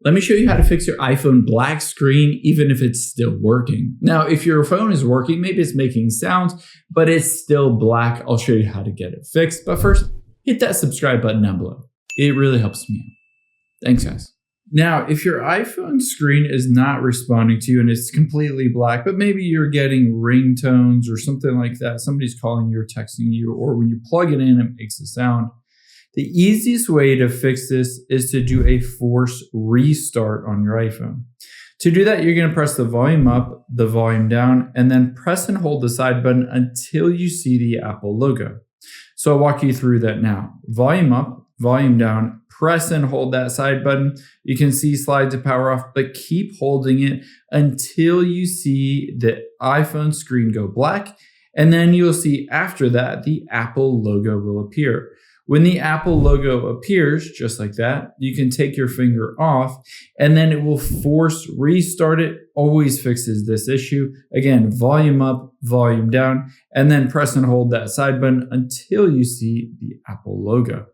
Let me show you how to fix your iPhone black screen even if it's still working. Now, if your phone is working, maybe it's making sounds, but it's still black, I'll show you how to get it fixed. But first, hit that subscribe button down below. It really helps me out. Thanks, guys. Now, if your iPhone screen is not responding to you and it's completely black, but maybe you're getting ringtones or something like that, somebody's calling you or texting you, or when you plug it in, it makes a sound. The easiest way to fix this is to do a force restart on your iPhone. To do that, you're going to press the volume up, the volume down, and then press and hold the side button until you see the Apple logo. So I'll walk you through that now. Volume up, volume down, press and hold that side button. You can see slide to power off, but keep holding it until you see the iPhone screen go black. And then you'll see after that, the Apple logo will appear. When the Apple logo appears, just like that, you can take your finger off and then it will force restart it. Always fixes this issue. Again, volume up, volume down, and then press and hold that side button until you see the Apple logo.